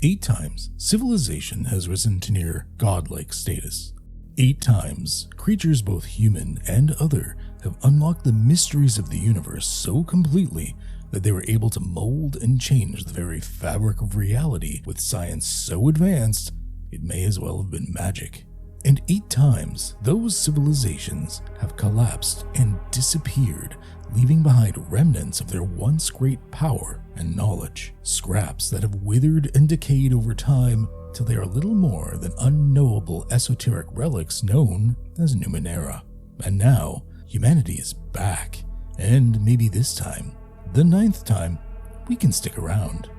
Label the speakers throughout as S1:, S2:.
S1: 8 times, civilization has risen to near godlike status. 8 times, creatures both human and other have unlocked the mysteries of the universe so completely that they were able to mold and change the very fabric of reality with science so advanced it may as well have been magic. And 8 times, those civilizations have collapsed and disappeared, leaving behind remnants of their once great power and knowledge, scraps that have withered and decayed over time till they are little more than unknowable esoteric relics known as Numenera. And now, humanity is back, and maybe this time, the 9th time, we can stick around.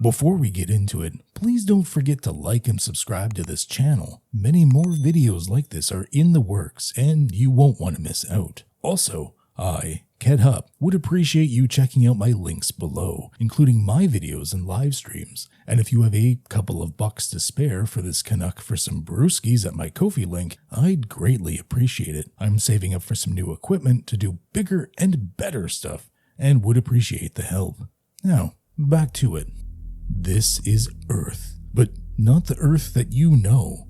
S1: Before we get into it, please don't forget to like and subscribe to this channel. Many more videos like this are in the works, and you won't want to miss out. Also, I, Qedhup, would appreciate you checking out my links below, including my videos and live streams. And if you have a couple of bucks to spare for this Canuck for some brewskis at my Ko-fi link, I'd greatly appreciate it. I'm saving up for some new equipment to do bigger and better stuff, and would appreciate the help. Now, back to it. This is Earth, but not the Earth that you know.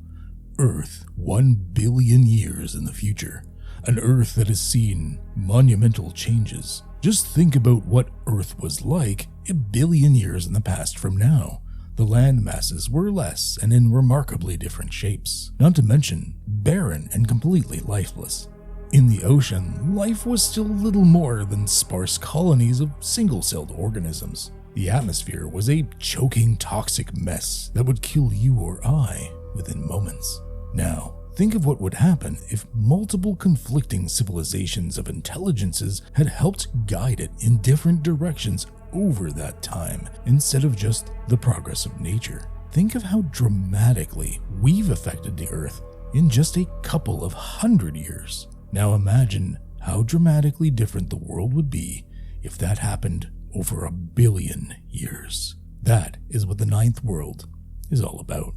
S1: Earth 1 billion years in the future. An Earth that has seen monumental changes. Just think about what Earth was like 1 billion years in the past from now. The land masses were less and in remarkably different shapes, not to mention barren and completely lifeless. In the ocean, life was still little more than sparse colonies of single-celled organisms. The atmosphere was a choking, toxic mess that would kill you or I within moments. Now, think of what would happen if multiple conflicting civilizations of intelligences had helped guide it in different directions over that time, instead of just the progress of nature. Think of how dramatically we've affected the Earth in just a couple of 100 years. Now imagine how dramatically different the world would be if that happened over 1 billion years. That is what the 9th world is all about.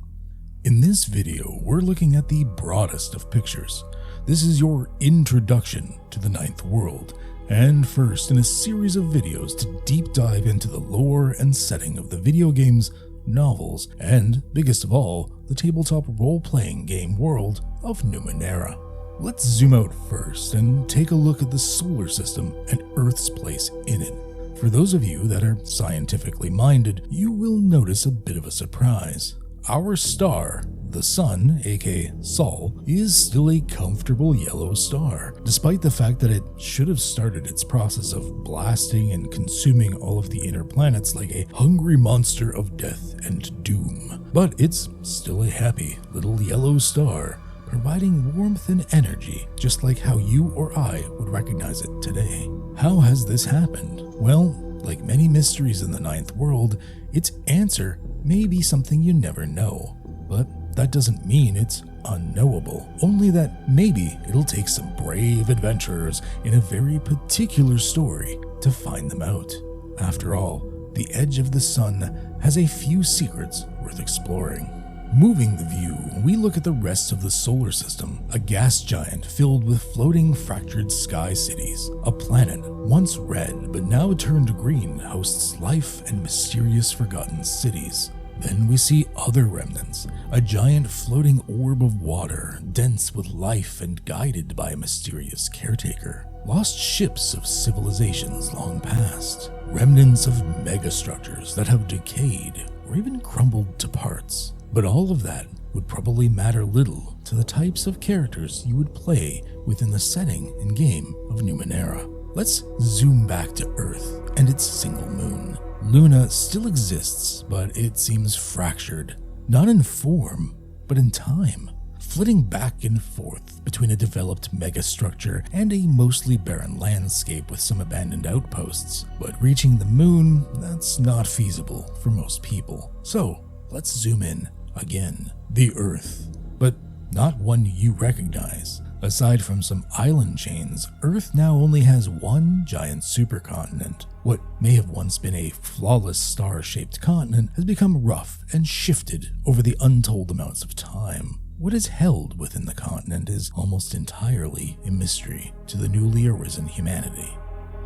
S1: In this video, we're looking at the broadest of pictures. This is your introduction to the 9th world, and first in a series of videos to deep dive into the lore and setting of the video games, novels, and, biggest of all, the tabletop role-playing game world of Numenera. Let's zoom out first and take a look at the solar system and Earth's place in it. For those of you that are scientifically minded, you will notice a bit of a surprise. Our star, the Sun, aka Sol, is still a comfortable yellow star, despite the fact that it should have started its process of blasting and consuming all of the inner planets like a hungry monster of death and doom. But it's still a happy little yellow star, providing warmth and energy, just like how you or I would recognize it today. How has this happened? Well, like many mysteries in the 9th world, its answer may be something you never know, but that doesn't mean it's unknowable, only that maybe it'll take some brave adventurers in a very particular story to find them out. After all, the edge of the sun has a few secrets worth exploring. Moving the view, we look at the rest of the solar system, a gas giant filled with floating fractured sky cities. A planet, once red but now turned green, hosts life and mysterious forgotten cities. Then we see other remnants, a giant floating orb of water, dense with life and guided by a mysterious caretaker. Lost ships of civilizations long past, remnants of megastructures that have decayed or even crumbled to parts. But all of that would probably matter little to the types of characters you would play within the setting and game of Numenera. Let's zoom back to Earth and its single moon. Luna still exists, but it seems fractured, not in form, but in time, flitting back and forth between a developed megastructure and a mostly barren landscape with some abandoned outposts. But reaching the moon, that's not feasible for most people. So let's zoom in again. The Earth, but not one you recognize. Aside from some island chains, Earth now only has one giant supercontinent. What may have once been a flawless star-shaped continent has become rough and shifted over the untold amounts of time. What is held within the continent is almost entirely a mystery to the newly arisen humanity.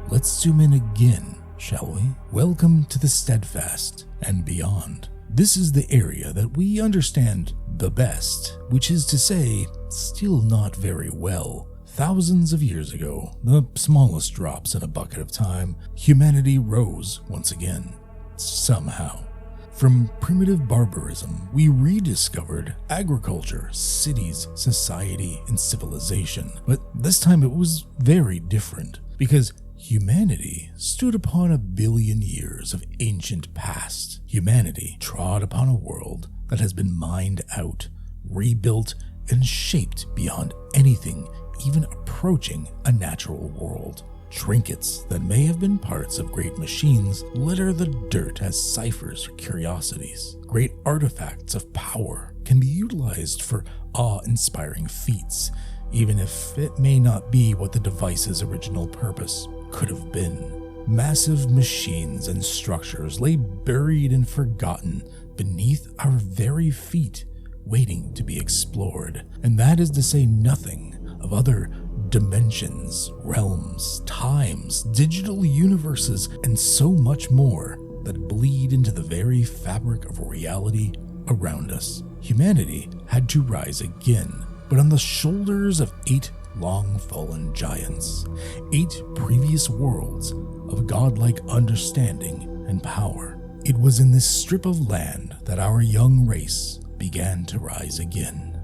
S1: Let's zoom in again, shall we? Welcome to the Steadfast and beyond. This is the area that we understand the best, which is to say, still not very well. Thousands of years ago, the smallest drops in a bucket of time, humanity rose once again. Somehow. From primitive barbarism, we rediscovered agriculture, cities, society, and civilization. But this time it was very different, because humanity stood upon 1 billion years of ancient past. Humanity trod upon a world that has been mined out, rebuilt, and shaped beyond anything even approaching a natural world. Trinkets that may have been parts of great machines litter the dirt as ciphers or curiosities. Great artifacts of power can be utilized for awe-inspiring feats, even if it may not be what the device's original purpose could have been. Massive machines and structures lay buried and forgotten beneath our very feet, waiting to be explored, and that is to say nothing of other dimensions, realms, times, digital universes, and so much more that bleed into the very fabric of reality around us. Humanity had to rise again, but on the shoulders of 8 long-fallen giants, 8 previous worlds of godlike understanding and power. It was in this strip of land that our young race began to rise again.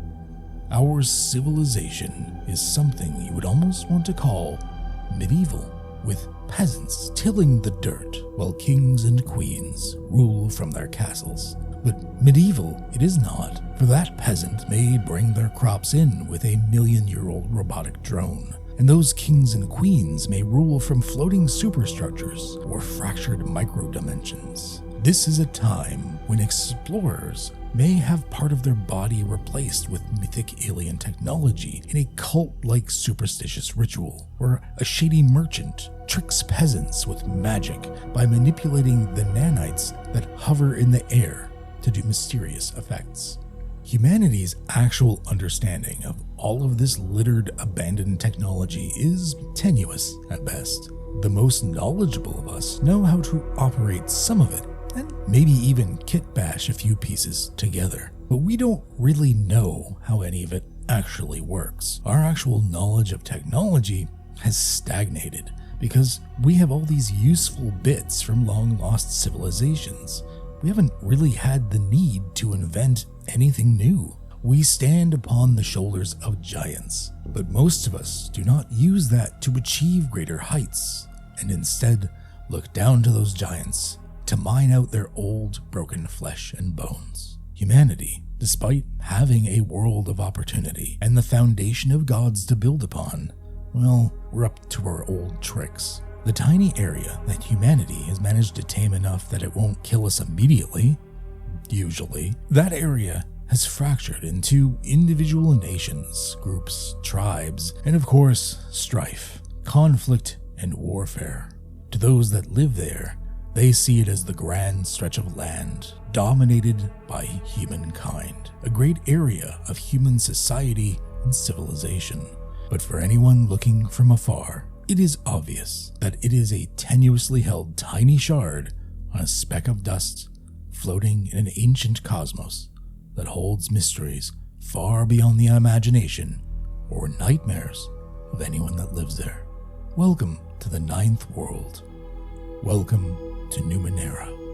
S1: Our civilization is something you would almost want to call medieval, with peasants tilling the dirt while kings and queens rule from their castles. But medieval it is not, for that peasant may bring their crops in with a million-year-old robotic drone, and those kings and queens may rule from floating superstructures or fractured microdimensions. This is a time when explorers may have part of their body replaced with mythic alien technology in a cult-like superstitious ritual, or a shady merchant tricks peasants with magic by manipulating the nanites that hover in the air to do mysterious effects. Humanity's actual understanding of all of this littered, abandoned technology is tenuous at best. The most knowledgeable of us know how to operate some of it, and maybe even kit bash a few pieces together. But we don't really know how any of it actually works. Our actual knowledge of technology has stagnated because we have all these useful bits from long-lost civilizations. We haven't really had the need to invent anything new. We stand upon the shoulders of giants, but most of us do not use that to achieve greater heights, and instead look down to those giants to mine out their old, broken flesh and bones. Humanity, despite having a world of opportunity and the foundation of gods to build upon, well, we're up to our old tricks. The tiny area that humanity has managed to tame enough that it won't kill us immediately, usually, that area has fractured into individual nations, groups, tribes, and of course, strife, conflict, and warfare. To those that live there, they see it as the grand stretch of land dominated by humankind, a great area of human society and civilization. But for anyone looking from afar, it is obvious that it is a tenuously held tiny shard on a speck of dust floating in an ancient cosmos that holds mysteries far beyond the imagination or nightmares of anyone that lives there. Welcome to the 9th world. Welcome to Numenera.